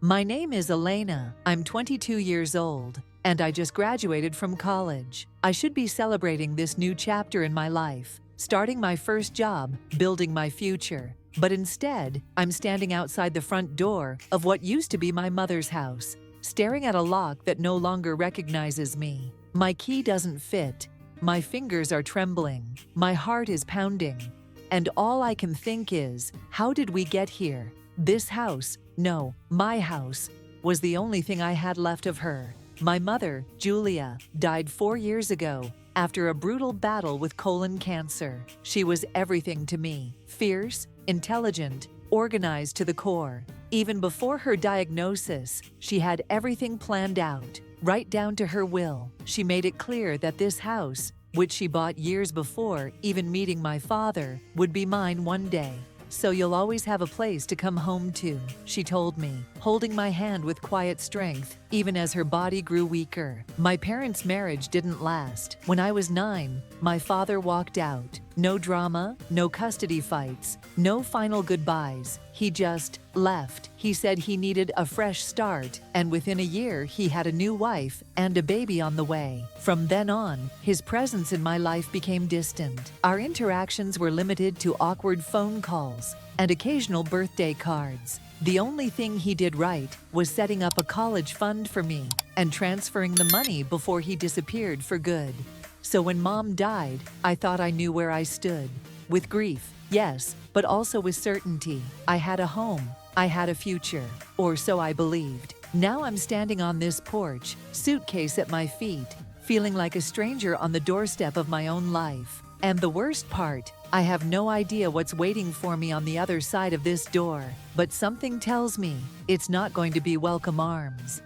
My name is Elena. I'm 22 years old, and I just graduated from college. I should be celebrating this new chapter in my life, starting my first job, building my future. But instead, I'm standing outside the front door of what used to be my mother's house, staring at a lock that no longer recognizes me. My key doesn't fit. My fingers are trembling. My heart is pounding. And all I can think is, how did we get here? This house, no, my house, was the only thing I had left of her. My mother, Julia, died 4 years ago after a brutal battle with colon cancer. She was everything to me: fierce, intelligent, organized to the core. Even before her diagnosis, she had everything planned out, right down to her will. She made it clear that this house, which she bought years before even meeting my father, would be mine one day. So you'll always have a place to come home to, she told me, holding my hand with quiet strength, even as her body grew weaker. My parents' marriage didn't last. When I was 9, my father walked out. No drama, no custody fights, no final goodbyes. He just left. He said he needed a fresh start, and within a year he had a new wife and a baby on the way. From then on, his presence in my life became distant. Our interactions were limited to awkward phone calls and occasional birthday cards. The only thing he did right was setting up a college fund for me and transferring the money before he disappeared for good. So when Mom died, I thought I knew where I stood. With grief, yes, but also with certainty. I had a home. I had a future. Or so I believed. Now I'm standing on this porch, suitcase at my feet, feeling like a stranger on the doorstep of my own life. And the worst part, I have no idea what's waiting for me on the other side of this door, but something tells me it's not going to be welcome arms.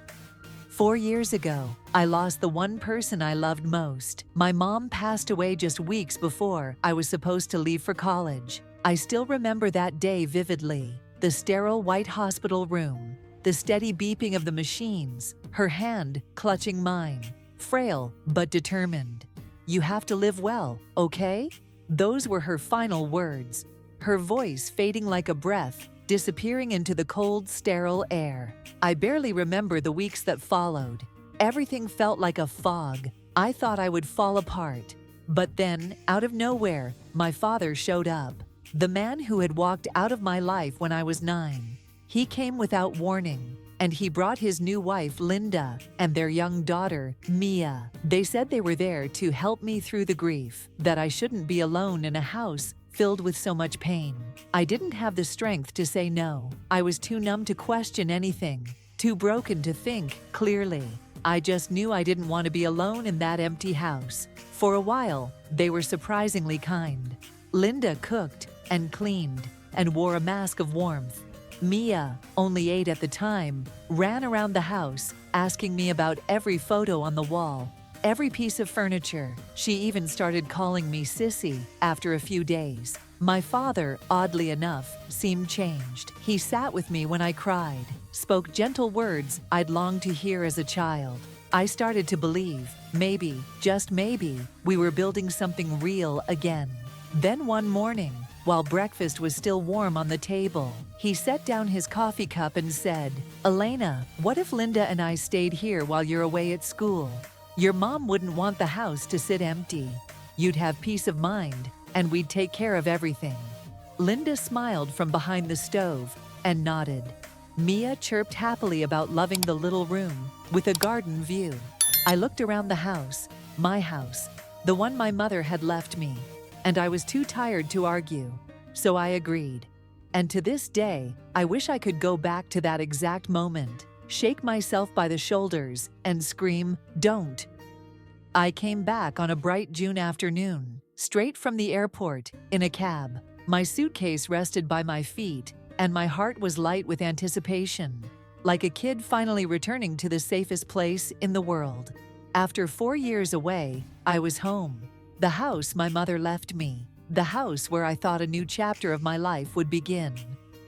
4 years ago, I lost the one person I loved most. My mom passed away just weeks before I was supposed to leave for college. I still remember that day vividly. The sterile white hospital room, the steady beeping of the machines, her hand clutching mine. Frail, but determined. "You have to live well, okay?" Those were her final words. Her voice fading like a breath, disappearing into the cold, sterile air. I barely remember the weeks that followed. Everything felt like a fog. I thought I would fall apart. But then, out of nowhere, my father showed up. The man who had walked out of my life when I was 9. He came without warning, and he brought his new wife, Linda, and their young daughter, Mia. They said they were there to help me through the grief, that I shouldn't be alone in a house filled with so much pain. I didn't have the strength to say no. I was too numb to question anything, too broken to think clearly. I just knew I didn't want to be alone in that empty house. For a while, they were surprisingly kind. Linda cooked and cleaned and wore a mask of warmth. Mia, only 8 at the time, ran around the house, asking me about every photo on the wall, every piece of furniture. She even started calling me Sissy after a few days. My father, oddly enough, seemed changed. He sat with me when I cried, spoke gentle words I'd longed to hear as a child. I started to believe, maybe, just maybe, we were building something real again. Then one morning, while breakfast was still warm on the table, he set down his coffee cup and said, "Elena, what if Linda and I stayed here while you're away at school? Your mom wouldn't want the house to sit empty. You'd have peace of mind, and we'd take care of everything." Linda smiled from behind the stove and nodded. Mia chirped happily about loving the little room with a garden view. I looked around the house, my house, the one my mother had left me, and I was too tired to argue, so I agreed. And to this day, I wish I could go back to that exact moment, shake myself by the shoulders, and scream, "Don't!" I came back on a bright June afternoon, straight from the airport, in a cab. My suitcase rested by my feet, and my heart was light with anticipation, like a kid finally returning to the safest place in the world. After 4 years away, I was home. The house my mother left me. The house where I thought a new chapter of my life would begin.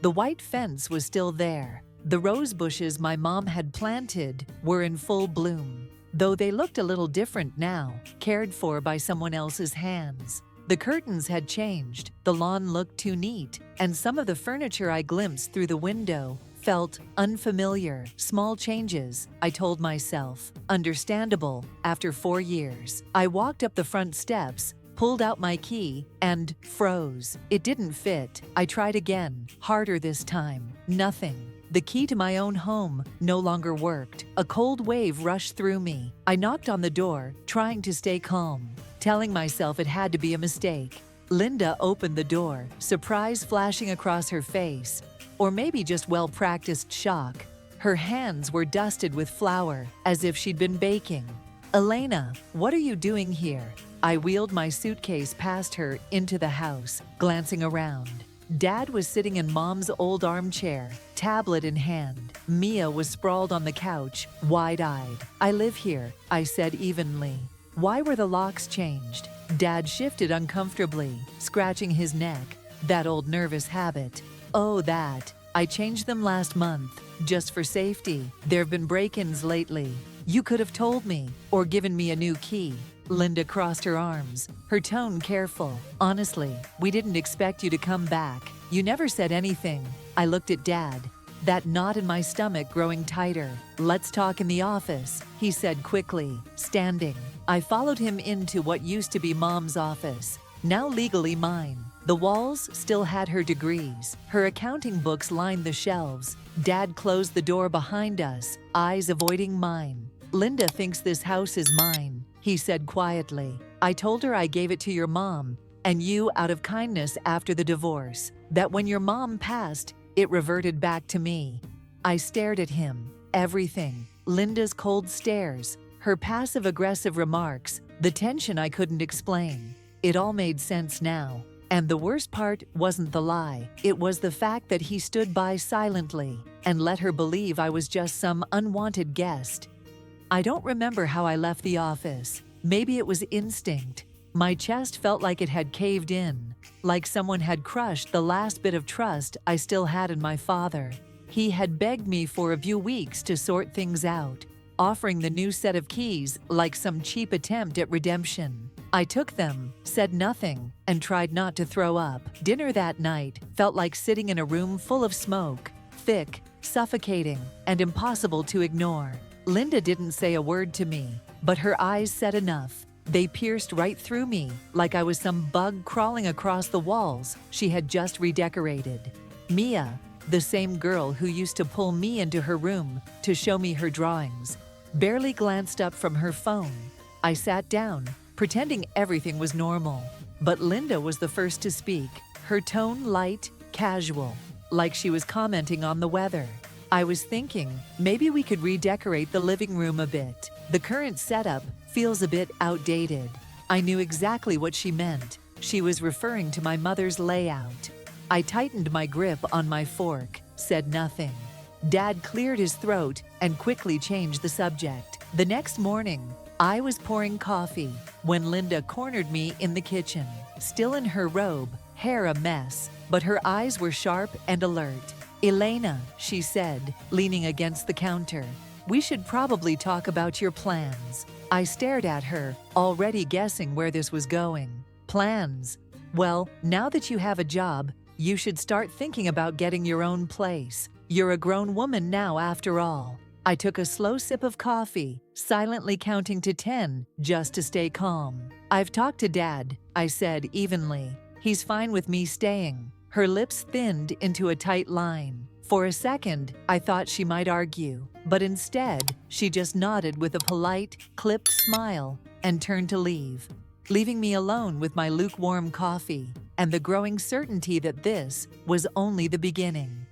The white fence was still there. The rose bushes my mom had planted were in full bloom, though they looked a little different now, cared for by someone else's hands. The curtains had changed, the lawn looked too neat, and some of the furniture I glimpsed through the window felt unfamiliar. Small changes, I told myself. Understandable, after 4 years. I walked up the front steps, pulled out my key, and froze. It didn't fit. I tried again, harder this time. Nothing. The key to my own home no longer worked. A cold wave rushed through me. I knocked on the door, trying to stay calm, telling myself it had to be a mistake. Linda opened the door, surprise flashing across her face, or maybe just well-practiced shock. Her hands were dusted with flour, as if she'd been baking. "Elena, what are you doing here?" I wheeled my suitcase past her into the house, glancing around. Dad was sitting in Mom's old armchair, tablet in hand. Mia was sprawled on the couch, wide-eyed. "I live here," I said evenly. "Why were the locks changed?" Dad shifted uncomfortably, scratching his neck. "That old nervous habit." "Oh, that. I changed them last month, just for safety. There've been break-ins lately. You could have told me, or given me a new key." Linda crossed her arms, her tone careful. "Honestly, we didn't expect you to come back. You never said anything." I looked at Dad, that knot in my stomach growing tighter. "Let's talk in the office," he said quickly, standing. I followed him into what used to be Mom's office, now legally mine. The walls still had her degrees. Her accounting books lined the shelves. Dad closed the door behind us, eyes avoiding mine. "Linda thinks this house is mine," he said quietly. "I told her I gave it to your mom, and you out of kindness after the divorce. That when your mom passed, it reverted back to me." I stared at him. Everything. Linda's cold stares, her passive-aggressive remarks, the tension I couldn't explain. It all made sense now. And the worst part wasn't the lie. It was the fact that he stood by silently and let her believe I was just some unwanted guest. I don't remember how I left the office. Maybe it was instinct. My chest felt like it had caved in, like someone had crushed the last bit of trust I still had in my father. He had begged me for a few weeks to sort things out, offering the new set of keys like some cheap attempt at redemption. I took them, said nothing, and tried not to throw up. Dinner that night felt like sitting in a room full of smoke, thick, suffocating, and impossible to ignore. Linda didn't say a word to me, but her eyes said enough. They pierced right through me, like I was some bug crawling across the walls she had just redecorated. Mia, the same girl who used to pull me into her room to show me her drawings, barely glanced up from her phone. I sat down, pretending everything was normal. But Linda was the first to speak, her tone light, casual, like she was commenting on the weather. I was thinking, maybe we could redecorate the living room a bit. The current setup feels a bit outdated. I knew exactly what she meant. She was referring to my mother's layout. I tightened my grip on my fork, said nothing. Dad cleared his throat and quickly changed the subject. The next morning, I was pouring coffee when Linda cornered me in the kitchen, still in her robe, hair a mess, but her eyes were sharp and alert. "Elena," she said, leaning against the counter, "we should probably talk about your plans." I stared at her, already guessing where this was going. "Plans? Well, now that you have a job, you should start thinking about getting your own place. You're a grown woman now, after all." I took a slow sip of coffee, silently counting to 10 just to stay calm. "I've talked to Dad," I said evenly. "He's fine with me staying." Her lips thinned into a tight line. For a second, I thought she might argue, but instead, she just nodded with a polite, clipped smile and turned to leave, leaving me alone with my lukewarm coffee and the growing certainty that this was only the beginning.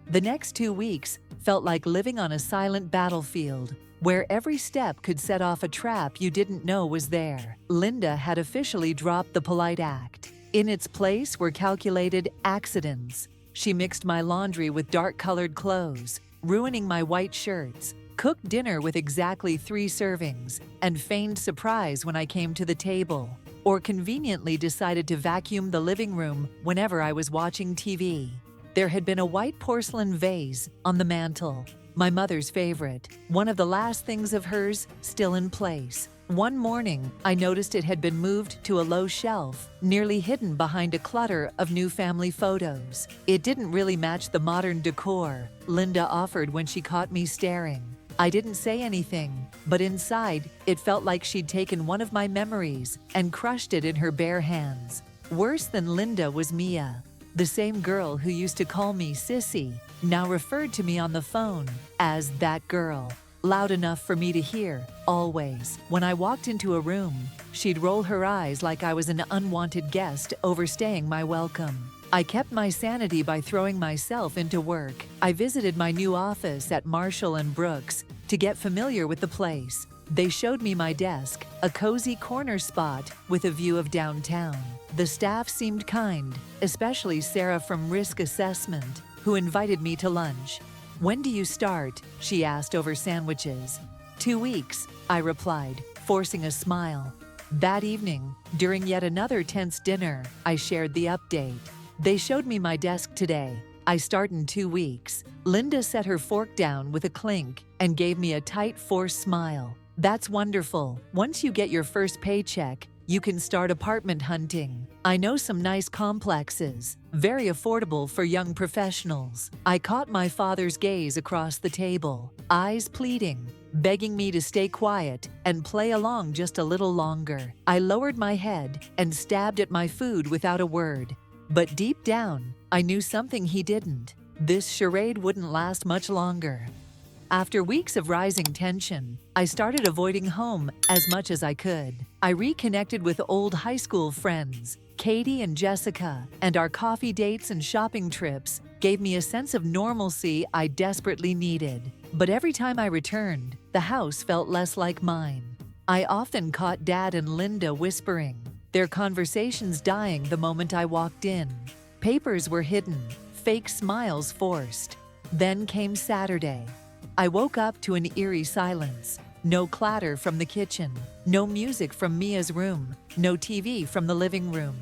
The next 2 weeks felt like living on a silent battlefield, where every step could set off a trap you didn't know was there. Linda had officially dropped the polite act. In its place were calculated accidents. She mixed my laundry with dark-colored clothes, ruining my white shirts, cooked dinner with exactly 3 servings, and feigned surprise when I came to the table, or conveniently decided to vacuum the living room whenever I was watching TV. There had been a white porcelain vase on the mantel, my mother's favorite, one of the last things of hers still in place. One morning, I noticed it had been moved to a low shelf, nearly hidden behind a clutter of new family photos. It didn't really match the modern decor, Linda offered when she caught me staring. I didn't say anything, but inside, it felt like she'd taken one of my memories and crushed it in her bare hands. Worse than Linda was Mia. The same girl who used to call me Sissy, now referred to me on the phone as that girl. Loud enough for me to hear, always. When I walked into a room, she'd roll her eyes like I was an unwanted guest overstaying my welcome. I kept my sanity by throwing myself into work. I visited my new office at Marshall and Brooks to get familiar with the place. They showed me my desk, a cozy corner spot with a view of downtown. The staff seemed kind, especially Sarah from Risk Assessment, who invited me to lunch. "When do you start?" she asked over sandwiches. 2 weeks, I replied, forcing a smile. That evening, during yet another tense dinner, I shared the update. "They showed me my desk today. I start in 2 weeks." Linda set her fork down with a clink and gave me a tight, forced smile. "That's wonderful. Once you get your first paycheck, you can start apartment hunting. I know some nice complexes, very affordable for young professionals." I caught my father's gaze across the table, eyes pleading, begging me to stay quiet and play along just a little longer. I lowered my head and stabbed at my food without a word. But deep down, I knew something he didn't. This charade wouldn't last much longer. After weeks of rising tension, I started avoiding home as much as I could. I reconnected with old high school friends, Katie and Jessica, and our coffee dates and shopping trips gave me a sense of normalcy I desperately needed. But every time I returned, the house felt less like mine. I often caught Dad and Linda whispering, their conversations dying the moment I walked in. Papers were hidden, fake smiles forced. Then came Saturday. I woke up to an eerie silence. No clatter from the kitchen, no music from Mia's room, no TV from the living room.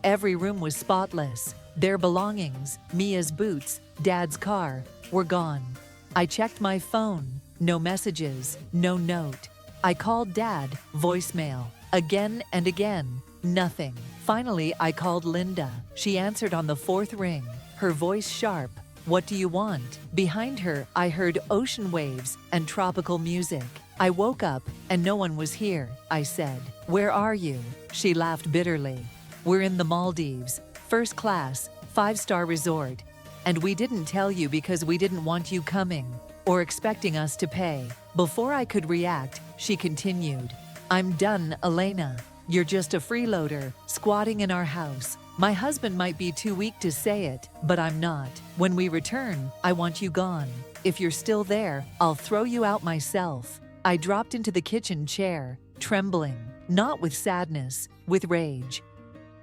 Every room was spotless. Their belongings, Mia's boots, Dad's car, were gone. I checked my phone. No messages, no note. I called Dad, voicemail. Again and again, nothing. Finally, I called Linda. She answered on the 4th ring, her voice sharp. "What do you want?" Behind her, I heard ocean waves and tropical music. I woke up and no one was here, I said. "Where are you?" She laughed bitterly. "We're in the Maldives, first class, 5-star resort. And we didn't tell you because we didn't want you coming or expecting us to pay." Before I could react, she continued, "I'm done, Elena. You're just a freeloader, squatting in our house. My husband might be too weak to say it, but I'm not. When we return, I want you gone. If you're still there, I'll throw you out myself." I dropped into the kitchen chair, trembling, not with sadness, with rage.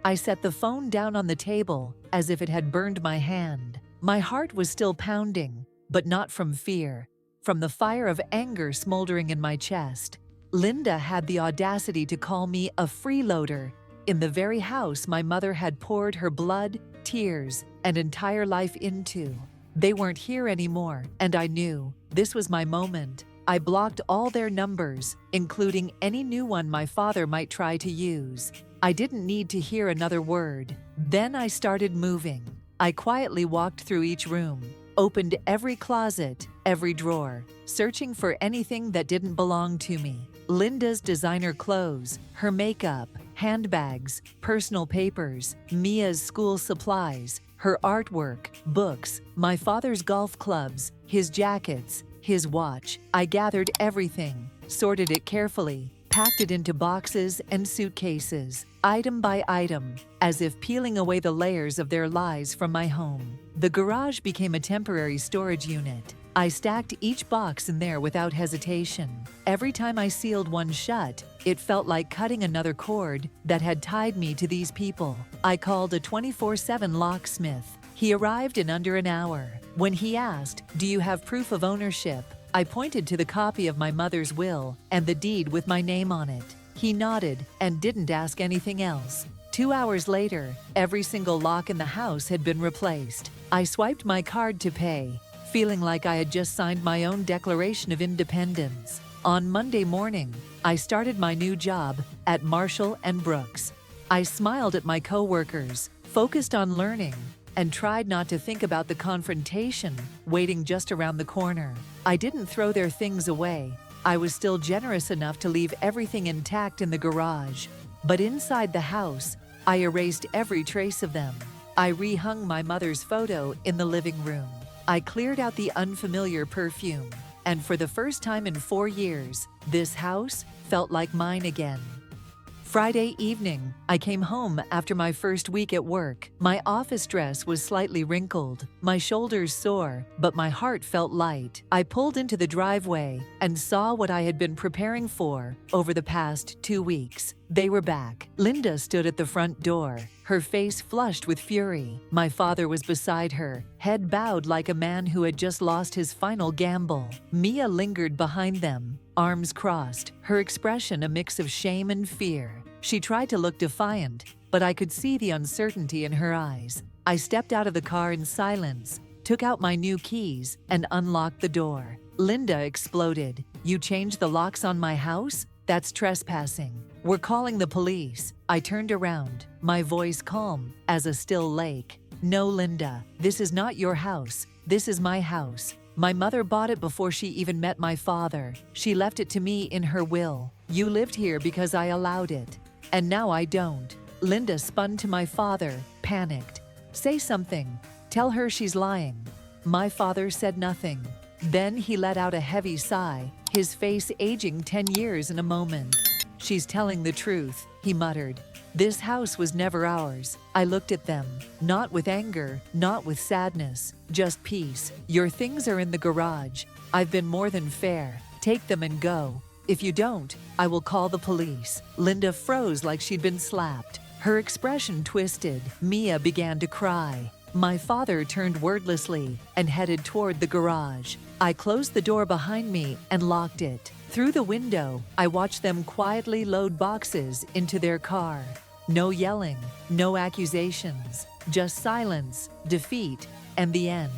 I set the phone down on the table as if it had burned my hand. My heart was still pounding, but not from fear, from the fire of anger smoldering in my chest. Linda had the audacity to call me a freeloader in the very house my mother had poured her blood, tears, and entire life into. They weren't here anymore, and I knew this was my moment. I blocked all their numbers, including any new one my father might try to use. I didn't need to hear another word. Then I started moving. I quietly walked through each room, opened every closet, every drawer, searching for anything that didn't belong to me. Linda's designer clothes, her makeup, handbags, personal papers, Mia's school supplies, her artwork, books, my father's golf clubs, his jackets, his watch. I gathered everything, sorted it carefully, packed it into boxes and suitcases, item by item, as if peeling away the layers of their lies from my home. The garage became a temporary storage unit. I stacked each box in there without hesitation. Every time I sealed one shut, it felt like cutting another cord that had tied me to these people. I called a 24/7 locksmith. He arrived in under an hour. When he asked, "Do you have proof of ownership?" I pointed to the copy of my mother's will and the deed with my name on it. He nodded and didn't ask anything else. 2 hours later, every single lock in the house had been replaced. I swiped my card to pay, feeling like I had just signed my own Declaration of Independence. On Monday morning, I started my new job at Marshall & Brooks. I smiled at my coworkers, focused on learning, and tried not to think about the confrontation waiting just around the corner. I didn't throw their things away. I was still generous enough to leave everything intact in the garage. But inside the house, I erased every trace of them. I rehung my mother's photo in the living room. I cleared out the unfamiliar perfume. And for the first time in 4 years, this house felt like mine again. Friday evening, I came home after my first week at work. My office dress was slightly wrinkled, my shoulders sore, but my heart felt light. I pulled into the driveway and saw what I had been preparing for over the past 2 weeks. They were back. Linda stood at the front door, her face flushed with fury. My father was beside her, head bowed like a man who had just lost his final gamble. Mia lingered behind them, arms crossed, her expression a mix of shame and fear. She tried to look defiant, but I could see the uncertainty in her eyes. I stepped out of the car in silence, took out my new keys, and unlocked the door. Linda exploded. "You changed the locks on my house? That's trespassing. We're calling the police." I turned around, my voice calm as a still lake. "No, Linda, this is not your house. This is my house. My mother bought it before she even met my father. She left it to me in her will. You lived here because I allowed it. And now I don't." Linda spun to my father, panicked. "Say something. Tell her she's lying." My father said nothing. Then he let out a heavy sigh, his face aging 10 years in a moment. "She's telling the truth," he muttered. "This house was never ours." I looked at them, not with anger, not with sadness, just peace. "Your things are in the garage. I've been more than fair. Take them and go. If you don't, I will call the police." Linda froze like she'd been slapped. Her expression twisted. Mia began to cry. My father turned wordlessly and headed toward the garage. I closed the door behind me and locked it. Through the window, I watched them quietly load boxes into their car. No yelling, no accusations, just silence, defeat, and the end.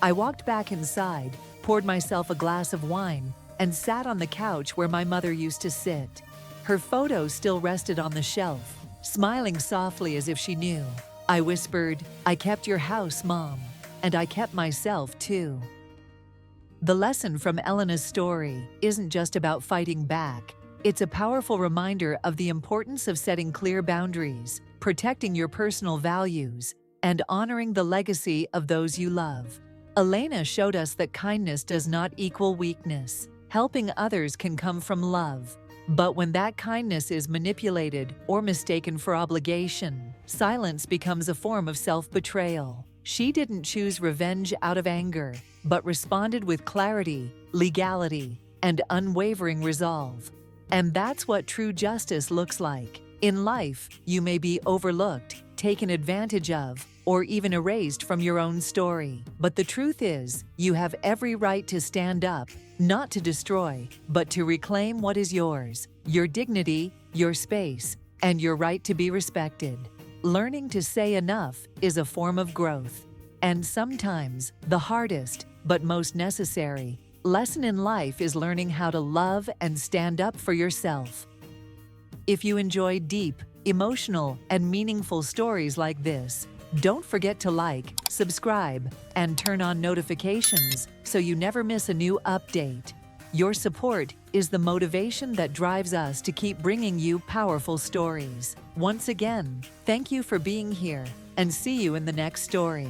I walked back inside, poured myself a glass of wine, and sat on the couch where my mother used to sit. Her photo still rested on the shelf, smiling softly as if she knew. I whispered, "I kept your house, Mom, and I kept myself too." The lesson from Elena's story isn't just about fighting back. It's a powerful reminder of the importance of setting clear boundaries, protecting your personal values, and honoring the legacy of those you love. Elena showed us that kindness does not equal weakness. Helping others can come from love. But when that kindness is manipulated or mistaken for obligation, silence becomes a form of self-betrayal. She didn't choose revenge out of anger, but responded with clarity, legality, and unwavering resolve. And that's what true justice looks like. In life, you may be overlooked, taken advantage of, or even erased from your own story. But the truth is, you have every right to stand up, not to destroy, but to reclaim what is yours, your dignity, your space, and your right to be respected. Learning to say enough is a form of growth. And sometimes, the hardest, but most necessary, lesson in life is learning how to love and stand up for yourself. If you enjoy deep, emotional, and meaningful stories like this, don't forget to like, subscribe, and turn on notifications so you never miss a new update. Your support is the motivation that drives us to keep bringing you powerful stories. Once again, thank you for being here, and see you in the next story.